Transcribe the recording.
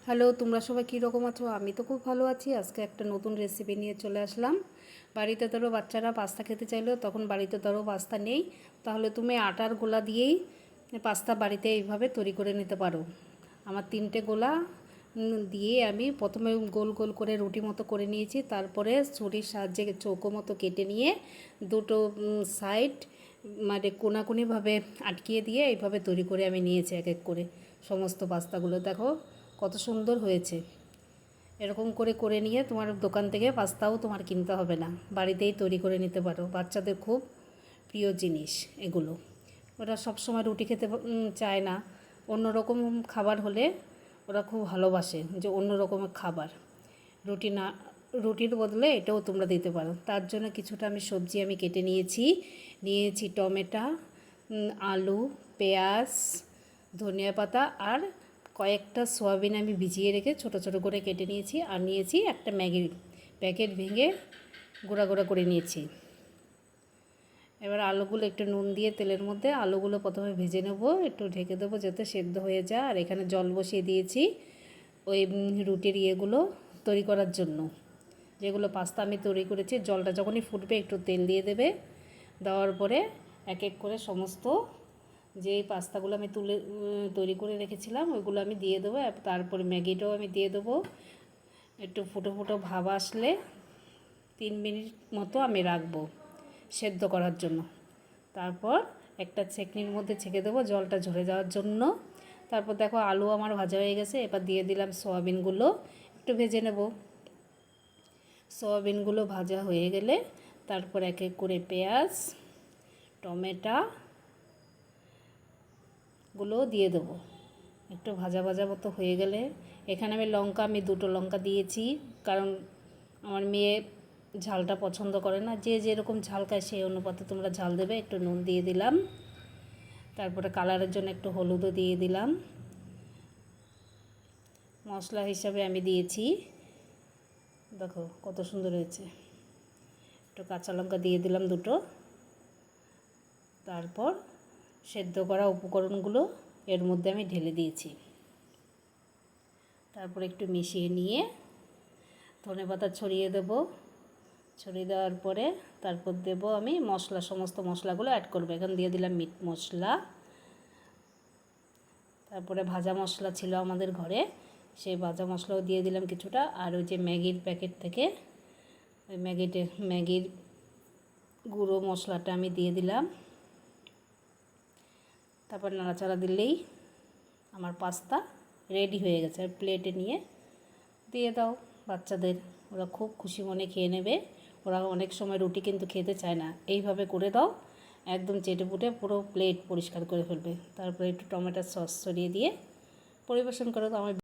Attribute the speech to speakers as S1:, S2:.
S1: Hello, তোমরা সবাই কীরকম আছো? আমি তো খুব ভালো আছি। আজকে একটা নতুন রেসিপি নিয়ে চলে আসলাম। বাড়িতে ধরো বাচ্চারা পাস্তা খেতে চাইলো, তখন বাড়িতে ধরো পাস্তা নেই, তাহলে তুমি আটার গোলা দিয়েই পাস্তা বাড়িতে এইভাবে তৈরি করে নিতে পারো। আমার 3টে গোলা দিয়ে আমি প্রথমে গোল গোল করে রুটি মতো করে নিয়েছি, তারপরে ছুরির সাহায্যে চৌকো মতো কেটে নিয়ে দুটো সাইড মানে কোনাকুনিভাবে আটকিয়ে দিয়ে এইভাবে তৈরি করে আমি নিয়েছি এক এক করে সমস্ত পাস্তাগুলো। দেখো কত সুন্দর হয়েছে। এরকম করে করে নিয়ে তোমার দোকান থেকে পাস্তাও তোমার কিনতে হবে না, বাড়িতেই তৈরি করে নিতে পারো। বাচ্চাদের খুব প্রিয় জিনিস এগুলো। ওরা সবসময় রুটি খেতে চায় না, অন্য রকম খাবার হলে ওরা খুব ভালোবাসে যে অন্য রকমের খাবার। রুটির বদলে এটাও তোমরা দিতে পারো। তার জন্য কিছুটা সবজি আমি কেটে নিয়েছি টমেটো, আলু, পেঁয়াজ, ধনিয়া পাতা আর কয়েকটা সয়াবিন আমি ভিজিয়ে রেখে ছোটো ছোটো করে কেটে নিয়েছি। আর নিয়েছি একটা ম্যাগির প্যাকেট, ভেঙে গুঁড়া গুঁড়া করে নিয়েছি। এবার আলুগুলো একটু নুন দিয়ে তেলের মধ্যে আলুগুলো প্রথমে ভেজে নেব, একটু ঢেকে দেবো যাতে সেদ্ধ হয়ে যায়। আর এখানে জল বসিয়ে দিয়েছি ওই রুটির ইয়েগুলো তৈরি করার জন্য, যেগুলো পাস্তা আমি তৈরি করেছি। জলটা যখনই ফুটবে একটু তেল দিয়ে দেবে, দেওয়ার পরে এক এক করে সমস্ত যে পাস্তাগুলো আমি তৈরি করে রেখেছিলাম ওইগুলো আমি দিয়ে দেবো। তারপরে ম্যাগিটাও আমি দিয়ে দেবো। একটু ফুটো ফুটো ভাব আসলে 3 মিনিট মতো আমি রাখবো সেদ্ধ করার জন্য। তারপর একটা ছেঁকনির মধ্যে ছেঁকে দেবো জলটা ঝরে যাওয়ার জন্য। তারপর দেখো আলু আমার ভাজা হয়ে গেছে। এবার দিয়ে দিলাম সয়াবিনগুলো, একটু ভেজে নেব। সয়াবিনগুলো ভাজা হয়ে গেলে তারপর এক এক করে পেঁয়াজ, টমেটো গুলো দিয়ে দেবো। একটু ভাজা ভাজা মতো হয়ে গেলে এখানে আমি 2টো লঙ্কা দিয়েছি, কারণ আমার মেয়ে ঝালটা পছন্দ করে না। যে যেরকম ঝাল খায় সেই অনুপাতে তোমরা ঝাল দেবে। একটু নুন দিয়ে দিলাম, তারপরে কালারের জন্য একটু হলুদও দিয়ে দিলাম। মশলা হিসাবে আমি দিয়েছি, দেখো কত সুন্দর হয়েছে, একটু কাঁচা লঙ্কা দিয়ে দিলাম 2টো। তারপর সেদ্ধ করা উপকরণগুলো এর মধ্যে আমি ঢেলে দিয়েছি। তারপর একটু মিশিয়ে নিয়ে ধনেপাতা ছড়িয়ে দেব। ছড়িয়ে দেওয়ার পরে তারপর দেব আমি সমস্ত মশলাগুলো অ্যাড করব। এখন দিয়ে দিলাম মিট মশলা, তারপরে ভাজা মশলা ছিল আমাদের ঘরে, সেই ভাজা মশলাও দিয়ে দিলাম কিছুটা। আর ওই যে ম্যাগির প্যাকেট থেকে ওই ম্যাগির গুঁড়ো মশলাটা আমি দিয়ে দিলাম। তারপর নাড়াচাড়া দিলেই আমার পাস্তা রেডি হয়ে গেছে। আর প্লেটে নিয়ে দিয়ে দাও বাচ্চাদের, ওরা খুব খুশি মনে খেয়ে নেবে। ওরা অনেক সময় রুটি কিন্তু খেতে চায় না, এইভাবে করে দাও, একদম চেটেপুটে পুরো প্লেট পরিষ্কার করে ফেলবে। তারপরে একটু টমেটোর সস ছড়িয়ে দিয়ে পরিবেশন করে দাও। আমার